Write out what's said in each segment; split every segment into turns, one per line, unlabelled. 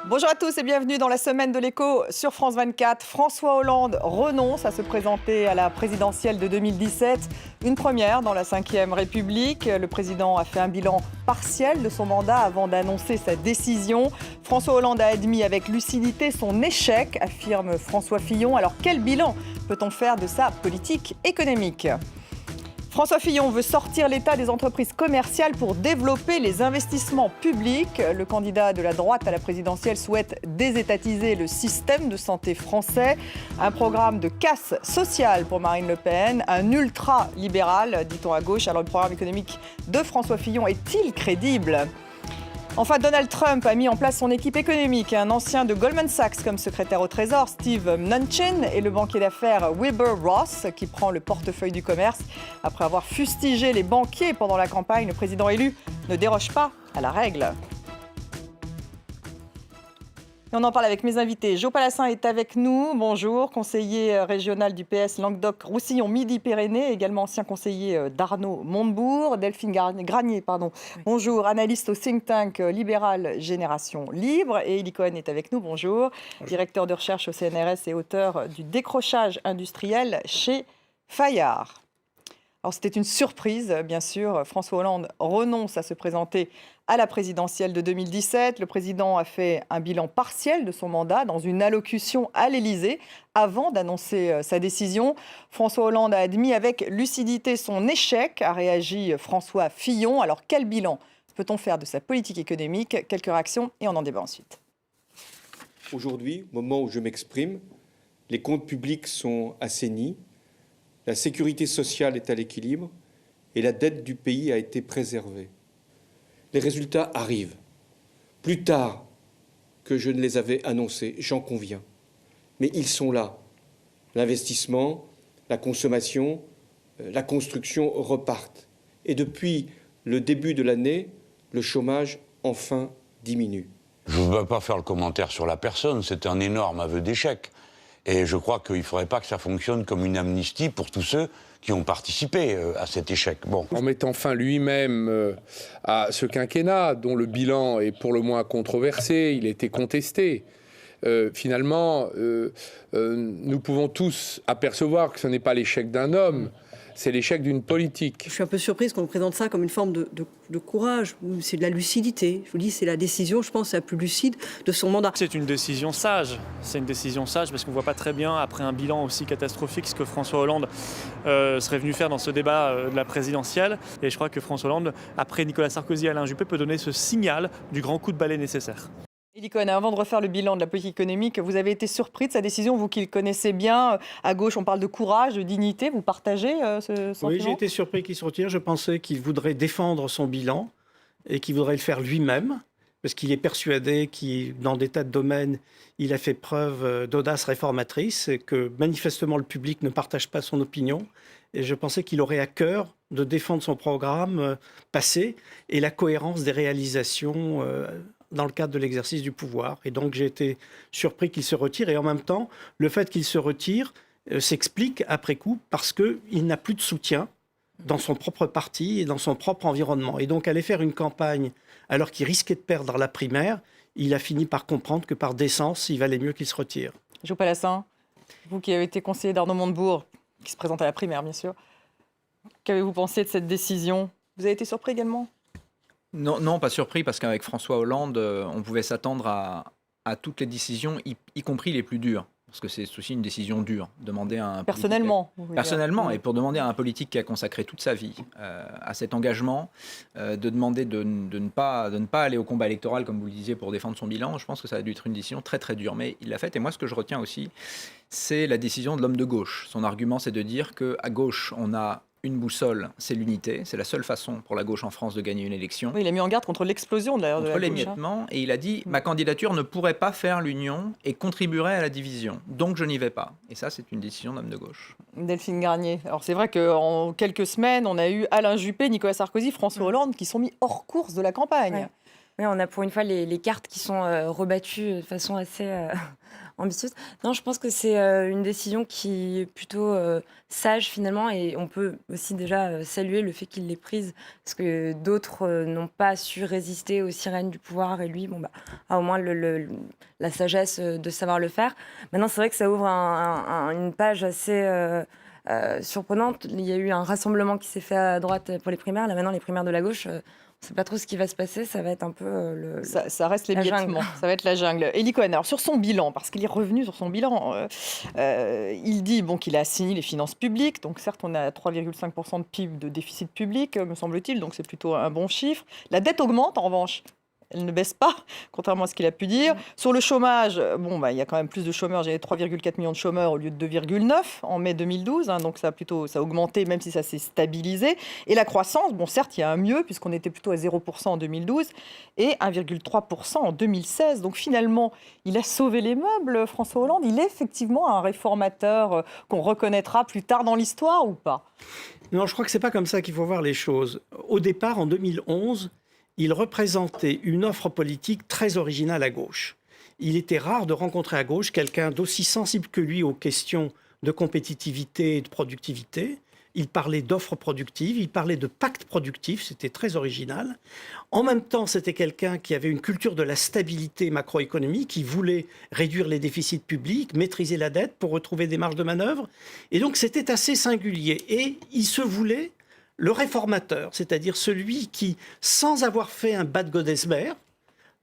Bonjour à tous et bienvenue dans la semaine de l'écho sur France 24. François Hollande renonce à se présenter à la présidentielle de 2017. Une première dans la Ve République. Le président a fait un bilan partiel de son mandat avant d'annoncer sa décision. François Hollande a admis avec lucidité son échec, affirme François Fillon. Alors quel bilan peut-on faire de sa politique économique ? François Fillon veut sortir l'État des entreprises commerciales pour développer les investissements publics. Le candidat de la droite à la présidentielle souhaite désétatiser le système de santé français. Un programme de casse sociale pour Marine Le Pen, un ultra-libéral, dit-on à gauche. Alors le programme économique de François Fillon est-il crédible ? Enfin, Donald Trump a mis en place son équipe économique. Un ancien de Goldman Sachs comme secrétaire au Trésor, Steve Mnuchin, et le banquier d'affaires Wilbur Ross, qui prend le portefeuille du commerce. Après avoir fustigé les banquiers pendant la campagne, le président élu ne déroge pas à la règle. Et on en parle avec mes invités. Jo Palassin est avec nous. Bonjour, conseiller régional du PS Languedoc-Roussillon-Midi-Pyrénées, également ancien conseiller d'Arnaud Montebourg. Delphine Granier, pardon. Oui. Bonjour, analyste au think tank libéral Génération Libre. Et Élie Cohen est avec nous. Bonjour, directeur de recherche au CNRS et auteur du décrochage industriel chez Fayard. Alors c'était une surprise, bien sûr. François Hollande renonce à se présenter à la présidentielle de 2017. Le président a fait un bilan partiel de son mandat dans une allocution à l'Élysée avant d'annoncer sa décision. François Hollande a admis avec lucidité son échec, a réagi François Fillon. Alors quel bilan peut-on faire de sa politique économique ? Quelques réactions et on en débat ensuite.
Aujourd'hui, au moment où je m'exprime, les comptes publics sont assainis, la sécurité sociale est à l'équilibre et la dette du pays a été préservée. Les résultats arrivent, plus tard que je ne les avais annoncés, j'en conviens. Mais ils sont là. L'investissement, la consommation, la construction repartent. Et depuis le début de l'année, le chômage enfin diminue.
Je ne veux pas faire le commentaire sur la personne, c'est un énorme aveu d'échec. Et je crois qu'il ne faudrait pas que ça fonctionne comme une amnistie pour tous ceux qui ont participé à cet échec. Bon.
En mettant fin lui-même à ce quinquennat, dont le bilan est pour le moins controversé, il a été contesté. Finalement, nous pouvons tous apercevoir que ce n'est pas l'échec d'un homme, c'est l'échec d'une politique.
Je suis un peu surprise qu'on présente ça comme une forme de courage. C'est de la lucidité. Je vous dis, c'est la décision, je pense, la plus lucide de son mandat.
C'est une décision sage. C'est une décision sage parce qu'on ne voit pas très bien, après un bilan aussi catastrophique, ce que François Hollande serait venu faire dans ce débat de la présidentielle. Et je crois que François Hollande, après Nicolas Sarkozy et Alain Juppé, peut donner ce signal du grand coup de balai nécessaire.
Élie Cohen, avant de refaire le bilan de la politique économique, vous avez été surpris de sa décision, vous qui le connaissez bien. À gauche, on parle de courage, de dignité. Vous partagez ce sentiment ?
Oui, j'ai été surpris qu'il se retire. Je pensais qu'il voudrait défendre son bilan et qu'il voudrait le faire lui-même, parce qu'il est persuadé que dans des tas de domaines, il a fait preuve d'audace réformatrice et que manifestement le public ne partage pas son opinion. Et je pensais qu'il aurait à cœur de défendre son programme passé et la cohérence des réalisations dans le cadre de l'exercice du pouvoir. Et donc j'ai été surpris qu'il se retire. Et en même temps, le fait qu'il se retire s'explique après coup parce qu'il n'a plus de soutien dans son propre parti et dans son propre environnement. Et donc aller faire une campagne alors qu'il risquait de perdre la primaire, il a fini par comprendre que par décence, il valait mieux qu'il se retire.
Jo Palassin, vous qui avez été conseiller d'Arnaud Montebourg, qui se présente à la primaire bien sûr, qu'avez-vous pensé de cette décision ? Vous avez été surpris également ?
Non, pas surpris, parce qu'avec François Hollande, on pouvait s'attendre à toutes les décisions, y compris les plus dures. Parce que c'est aussi une décision dure. Demander à un
personnellement,
personnellement, et pour demander à un politique qui a consacré toute sa vie à cet engagement, de demander de ne pas aller au combat électoral, comme vous le disiez, pour défendre son bilan, je pense que ça a dû être une décision très très dure. Mais il l'a faite, et moi ce que je retiens aussi, c'est la décision de l'homme de gauche. Son argument, c'est de dire qu'à gauche, on a une boussole, c'est l'unité. C'est la seule façon pour la gauche en France de gagner une élection.
Oui, il a mis en garde contre l'explosion d'ailleurs de la gauche.
Contre l'émiettement, et il a dit « Ma candidature ne pourrait pas faire l'union et contribuerait à la division. Donc je n'y vais pas. » Et ça, c'est une décision d'homme de gauche.
Delphine Garnier. Alors c'est vrai qu'en quelques semaines, on a eu Alain Juppé, Nicolas Sarkozy, François Hollande qui sont mis hors course de la campagne.
Ouais. Oui, on a pour une fois les cartes qui sont rebattues de façon assez ambitieuse. Non, je pense que c'est une décision qui est plutôt sage finalement, et on peut aussi déjà saluer le fait qu'il l'ait prise, parce que d'autres n'ont pas su résister aux sirènes du pouvoir, et lui, a au moins la sagesse de savoir le faire. Maintenant, c'est vrai que ça ouvre une page assez surprenante. Il y a eu un rassemblement qui s'est fait à droite pour les primaires. Là, maintenant, les primaires de la gauche, on ne sait pas trop ce qui va se passer. Ça va être un peu
ça reste l'émiettement. Ça va être la jungle. Elie Cohen, alors sur son bilan, parce qu'il est revenu sur son bilan, il dit qu'il a assaini les finances publiques. Donc certes, on est à 3,5% de PIB de déficit public, me semble-t-il. Donc c'est plutôt un bon chiffre. La dette augmente, en revanche. Elle ne baisse pas, contrairement à ce qu'il a pu dire. Sur le chômage, il y a quand même plus de chômeurs. J'avais 3,4 millions de chômeurs au lieu de 2,9 en mai 2012. Donc ça a augmenté, même si ça s'est stabilisé. Et la croissance, certes, il y a un mieux, puisqu'on était plutôt à 0% en 2012 et 1,3% en 2016. Donc finalement, il a sauvé les meubles, François Hollande. Il est effectivement un réformateur qu'on reconnaîtra plus tard dans l'histoire ou pas?
Non, je crois que ce n'est pas comme ça qu'il faut voir les choses. Au départ, en 2011, il représentait une offre politique très originale à gauche. Il était rare de rencontrer à gauche quelqu'un d'aussi sensible que lui aux questions de compétitivité et de productivité. Il parlait d'offres productives, il parlait de pacte productif, c'était très original. En même temps, c'était quelqu'un qui avait une culture de la stabilité macroéconomique, qui voulait réduire les déficits publics, maîtriser la dette pour retrouver des marges de manœuvre. Et donc, c'était assez singulier. Et il se voulait le réformateur, c'est-à-dire celui qui, sans avoir fait un bas de Godesberg,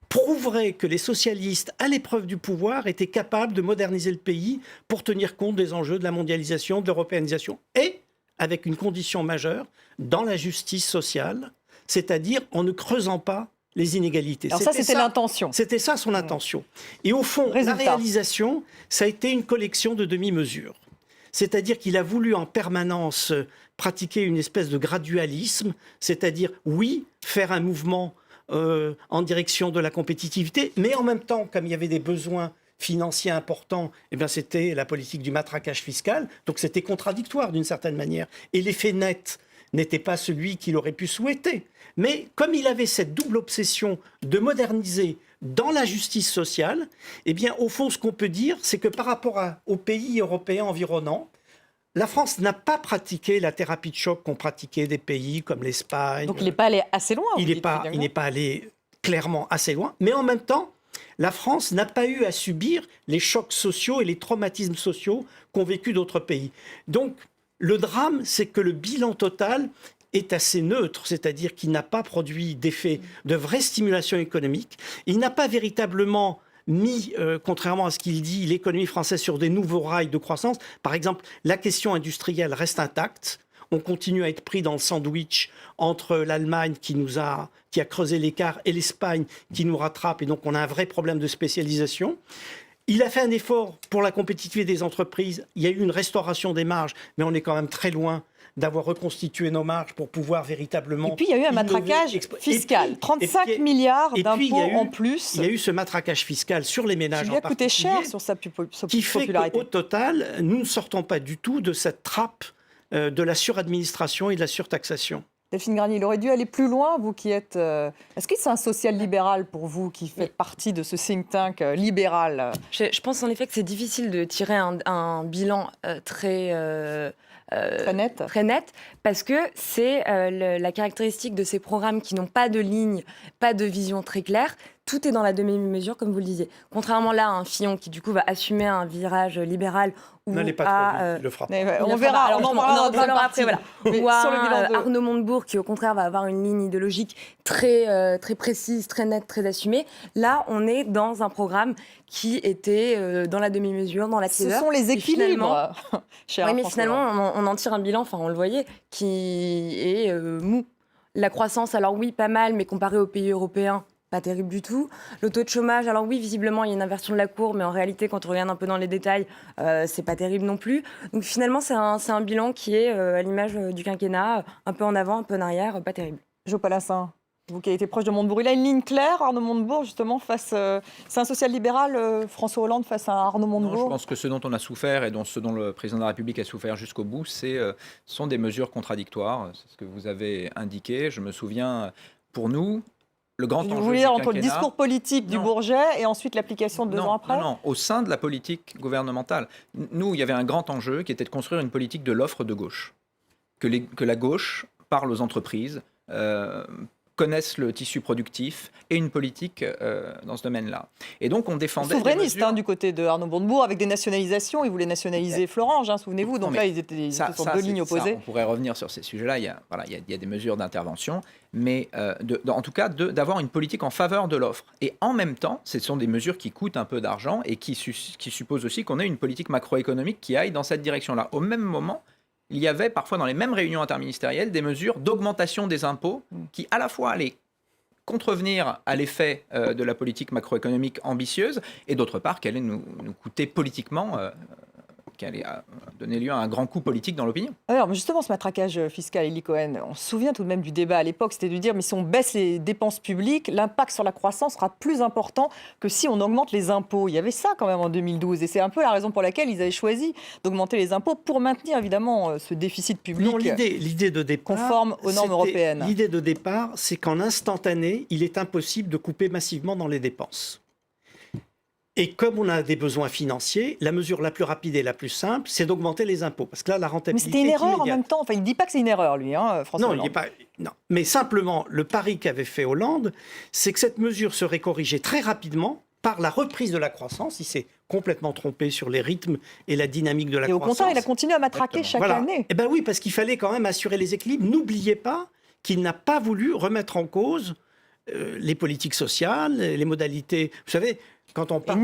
prouverait que les socialistes, à l'épreuve du pouvoir, étaient capables de moderniser le pays pour tenir compte des enjeux de la mondialisation, de l'européanisation. Et avec une condition majeure, dans la justice sociale, c'est-à-dire en ne creusant pas les inégalités.
Alors c'était l'intention.
C'était ça son intention. Et au fond, la réalisation, ça a été une collection de demi-mesures. C'est-à-dire qu'il a voulu en permanence pratiquer une espèce de gradualisme, c'est-à-dire, oui, faire un mouvement en direction de la compétitivité, mais en même temps, comme il y avait des besoins financiers importants, c'était la politique du matraquage fiscal, donc c'était contradictoire d'une certaine manière. Et l'effet net n'était pas celui qu'il aurait pu souhaiter. Mais comme il avait cette double obsession de moderniser dans la justice sociale, au fond, ce qu'on peut dire, c'est que par rapport aux pays européens environnants, la France n'a pas pratiqué la thérapie de choc qu'ont pratiqué des pays comme l'Espagne.
Donc il n'est pas allé assez loin.
Il n'est pas allé clairement assez loin. Mais en même temps, la France n'a pas eu à subir les chocs sociaux et les traumatismes sociaux qu'ont vécu d'autres pays. Donc le drame, c'est que le bilan total est assez neutre, c'est-à-dire qu'il n'a pas produit d'effet de vraie stimulation économique. Il n'a pas véritablement mis, contrairement à ce qu'il dit, l'économie française sur des nouveaux rails de croissance. Par exemple, la question industrielle reste intacte. On continue à être pris dans le sandwich entre l'Allemagne qui a creusé l'écart et l'Espagne qui nous rattrape. Et donc, on a un vrai problème de spécialisation. Il a fait un effort pour la compétitivité des entreprises. Il y a eu une restauration des marges, mais on est quand même très loin d'avoir reconstitué nos marges pour pouvoir véritablement...
Et puis, il y a eu un matraquage fiscal. 35 milliards d'impôts en plus.
Il y a eu ce matraquage fiscal sur les ménages en particulier.
Qui lui a coûté cher sur sa popularité.
Qui fait qu'au total, nous ne sortons pas du tout de cette trappe de la suradministration et de la surtaxation.
Delphine Granier, il aurait dû aller plus loin, vous qui êtes... Est-ce que c'est un social-libéral pour vous, qui fait partie de ce think tank libéral?
Je pense en effet que c'est difficile de tirer un bilan très net, parce que c'est la caractéristique de ces programmes qui n'ont pas de ligne, pas de vision très claire. Tout est dans la demi-mesure, comme vous le disiez. Contrairement là à un Fillon qui, du coup, va assumer un virage libéral.
N'allez pas trop vite, il le fera.
On verra. Alors, on en parlera
après. Voilà. Ou à Arnaud Montebourg qui, au contraire, va avoir une ligne idéologique très précise, très nette, très assumée. Là, on est dans un programme qui était dans la demi-mesure, dans la tiédeur.
Ce sont les équilibres.
Oui, mais finalement, on en tire un bilan, on le voyait, qui est mou. La croissance, alors oui, pas mal, mais comparé aux pays européens, pas terrible du tout. Le taux de chômage, alors oui, visiblement, il y a une inversion de la courbe, mais en réalité, quand on regarde un peu dans les détails, c'est pas terrible non plus. Donc finalement, c'est un bilan qui est à l'image du quinquennat, un peu en avant, un peu en arrière, pas terrible.
Jo Palassin, vous qui avez été proche de Montebourg, il a une ligne claire, Arnaud Montebourg, justement, c'est un social-libéral, François Hollande, face à Arnaud Montebourg?
Non, je pense que ce dont on a souffert et ce dont le président de la République a souffert jusqu'au bout, sont des mesures contradictoires. C'est ce que vous avez indiqué. Je me souviens, pour nous, le grand
Vous
enjeu
voulez
du
dire entre le
quinquennat-
discours politique du
Non.
Bourget et ensuite l'application de 2 ans après?
Non, au sein de la politique gouvernementale. Nous, il y avait un grand enjeu qui était de construire une politique de l'offre de gauche. Que la gauche parle aux entreprises, connaissent le tissu productif et une politique dans ce domaine-là. Et donc, on défendait... des
Souverainiste
mesures-
du côté de Arnaud Montebourg, avec des nationalisations. Ils voulaient nationaliser Florange, souvenez-vous. Donc
Non,
là,
mais
ils étaient
ça,
sur deux lignes
ça,
opposées.
on pourrait revenir sur ces sujets-là. Il y a des mesures d'intervention, mais en tout cas, d'avoir une politique en faveur de l'offre. Et en même temps, ce sont des mesures qui coûtent un peu d'argent et qui supposent aussi qu'on ait une politique macroéconomique qui aille dans cette direction-là. Au même moment, il y avait parfois dans les mêmes réunions interministérielles des mesures d'augmentation des impôts qui à la fois allaient contrevenir à l'effet de la politique macroéconomique ambitieuse et d'autre part qu'elle allait nous coûter politiquement, qui allait donner lieu à un grand coup politique dans l'opinion.
Alors justement, ce matraquage fiscal, Élie Cohen, on se souvient tout de même du débat à l'époque, c'était de dire mais si on baisse les dépenses publiques, l'impact sur la croissance sera plus important que si on augmente les impôts. Il y avait ça quand même en 2012 et c'est un peu la raison pour laquelle ils avaient choisi d'augmenter les impôts pour maintenir évidemment ce déficit public
Non, l'idée de départ,
conforme aux normes européennes.
L'idée de départ, c'est qu'en instantané, il est impossible de couper massivement dans les dépenses. Et comme on a des besoins financiers, la mesure la plus rapide et la plus simple, c'est d'augmenter les impôts. Parce que là, la
Mais
rentabilité
c'était une
est
erreur en
immédiate.
même temps. Enfin, il ne dit pas que c'est une erreur, lui, François
Non,
Hollande.
non, mais simplement, le pari qu'avait fait Hollande, c'est que cette mesure serait corrigée très rapidement par la reprise de la croissance. Il s'est complètement trompé sur les rythmes et la dynamique de la
Et au
croissance.
contraire, il a continué à matraquer chaque
Voilà.
année.
Eh bien oui, parce qu'il fallait quand même assurer les équilibres. N'oubliez pas qu'il n'a pas voulu remettre en cause les politiques sociales, les modalités. Vous savez, quand on parle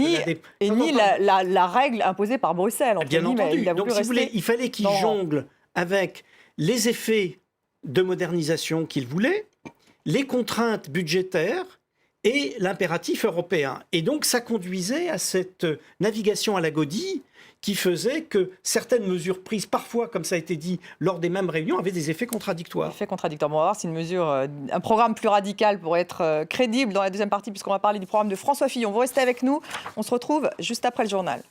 Et la règle imposée par Bruxelles. Entre
bien
guillemets.
entendu.
Il a voulu
Donc, si vous voulez,
rester
il fallait qu'il
dans-
jongle avec les effets de modernisation qu'il voulait, les contraintes budgétaires et l'impératif européen. Et donc, ça conduisait à cette navigation à la godille qui faisait que certaines mesures prises, parfois, comme ça a été dit, lors des mêmes réunions, avaient des effets contradictoires.
Effet contradictoire. Bon, on va voir si une mesure, un programme plus radical pourrait être crédible dans la deuxième partie, puisqu'on va parler du programme de François Fillon. Vous restez avec nous. On se retrouve juste après le journal.